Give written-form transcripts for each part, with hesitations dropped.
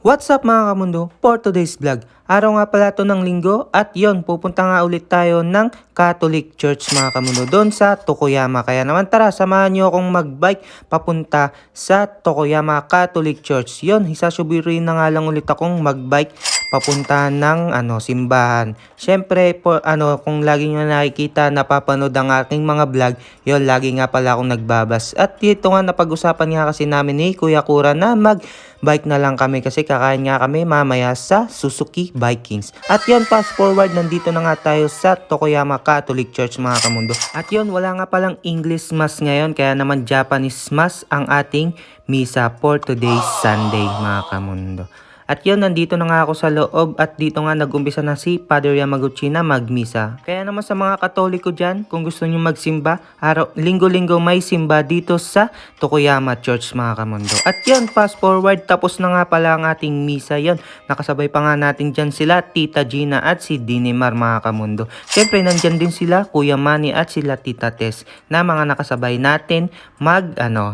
What's up mga kamundo? For today's vlog, araw nga pala to ng linggo at yon pupunta nga ulit tayo ng Catholic Church mga kamundo doon sa Tokoyama. Kaya naman tara, samahan nyo akong magbike papunta sa Tokoyama Catholic Church. Yon, hisasubirin na nga lang ulit akong magbike papunta ng simbahan. Syempre kung lagi nyo nakikita, napapanood ang aking mga vlog, yon lagi nga pala akong nagbabas. At dito nga napag-usapan nga kasi namin ni Kuya Kura na bike na lang kami kasi kakain nga kami mamaya sa Suzuki Vikings. At yun, fast forward, nandito na nga tayo sa Tokoyama Catholic Church mga kamundo. At yun, wala nga palang English Mass ngayon, kaya naman Japanese Mass ang ating misa for today's Sunday mga kamundo. At yun, nandito na nga ako sa loob at dito nga nag-umpisa na si Father Yamaguchi na magmisa. Kaya naman sa mga Katoliko dyan, kung gusto nyo magsimba, linggo-linggo may simba dito sa Tokoyama Church mga kamundo. At yun, fast forward, tapos na nga pala ang ating misa. Yun, nakasabay pa nga natin dyan sila, Tita Gina at si Dinimar mga kamundo. Siyempre, nandyan din sila, Kuya Manny at sila Tita Tess na mga nakasabay natin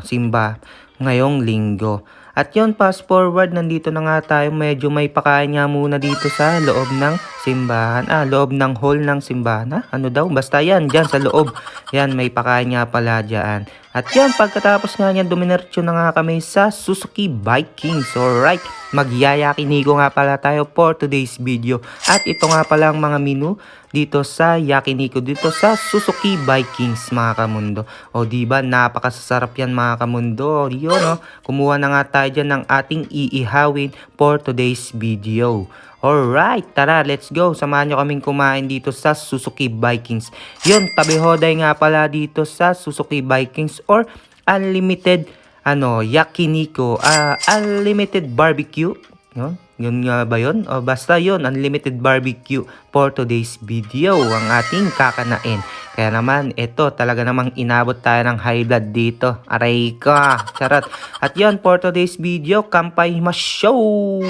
simba ngayong linggo. At yun, fast forward, nandito na nga tayo, medyo may pakain nga muna dito sa loob ng simbahan. Loob ng hall ng simbahan. Basta yan, dyan sa loob. Yan, may pakain nga pala dyan. At yan, pagkatapos nga yan, duminertsyo na nga kami sa Suzuki Vikings. Alright, magyayakinigo nga pala tayo for today's video. At ito nga pala ang mga menu dito sa Yakiniku, dito sa Suzuki Vikings mga kamundo. O diba, napakasasarap yan mga kamundo. Yun kumuha na nga tayo dyan ng ating iihawin for today's video. Alright, tara, let's go. Samahan nyo kaming kumain dito sa Suzuki Vikings. Yun, tabi-hoday nga pala dito sa Suzuki Vikings or unlimited Yakiniku, unlimited barbecue. Yun nga ba yun? O basta yun, unlimited barbecue for today's video ang ating kakanain. Kaya naman, ito talaga namang inabot tayo ng high blood dito. Aray ka, charot. At yun, for today's video, Kampai Mashow!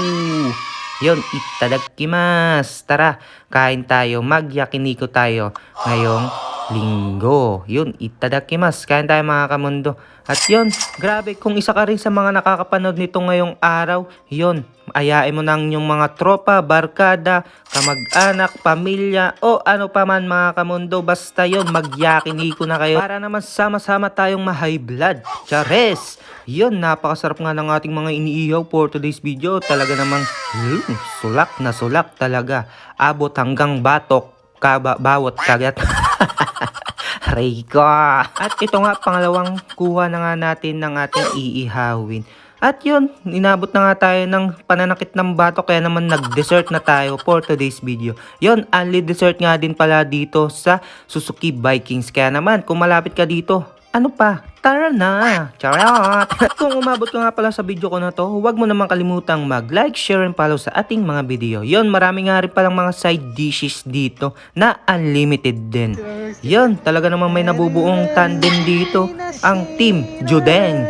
Yun, itadakimasu. Tara, kain tayo, magyakiniko tayo ngayong linggo. Yun, itadakimasu. Kain tayo mga kamundo. At yun, grabe, kung isa ka rin sa mga nakakapanood nito ngayong araw, yun, ayain mo ng yung mga tropa, barkada, kamag-anak, pamilya, o ano pa man mga kamundo, basta yun, magyakiniko na kayo para naman sama-sama tayong ma-high blood. Chares! Yun, napakasarap nga ng ating mga iniihaw for today's video. Talaga namang sulak na sulak talaga. Abot hanggang batok, bawat kagat. Rico. At ito nga, pangalawang kuha na nga natin ng ating iihawin. At yun, inabot na nga tayo ng pananakit ng bato, kaya naman nag-dessert na tayo for today's video. Yun, only dessert nga din pala dito sa Suzuki Vikings. Kaya naman, kung malapit ka dito, ano pa? Tara na! Charot! Kung umabot ka nga pala sa video ko na to, huwag mo naman kalimutang mag-like, share, and follow sa ating mga video. Yun, marami nga rin palang mga side dishes dito na unlimited din. Yun, talaga namang may nabubuong tandem dito, ang Team Judeng.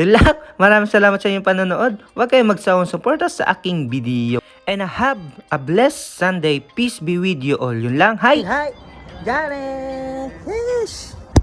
Yun lang, maraming salamat sa inyong panonood. Huwag kayong magsawang suporta sa aking video. And have a blessed Sunday. Peace be with you all. Yun lang, hi! Hi! Got it! Yes!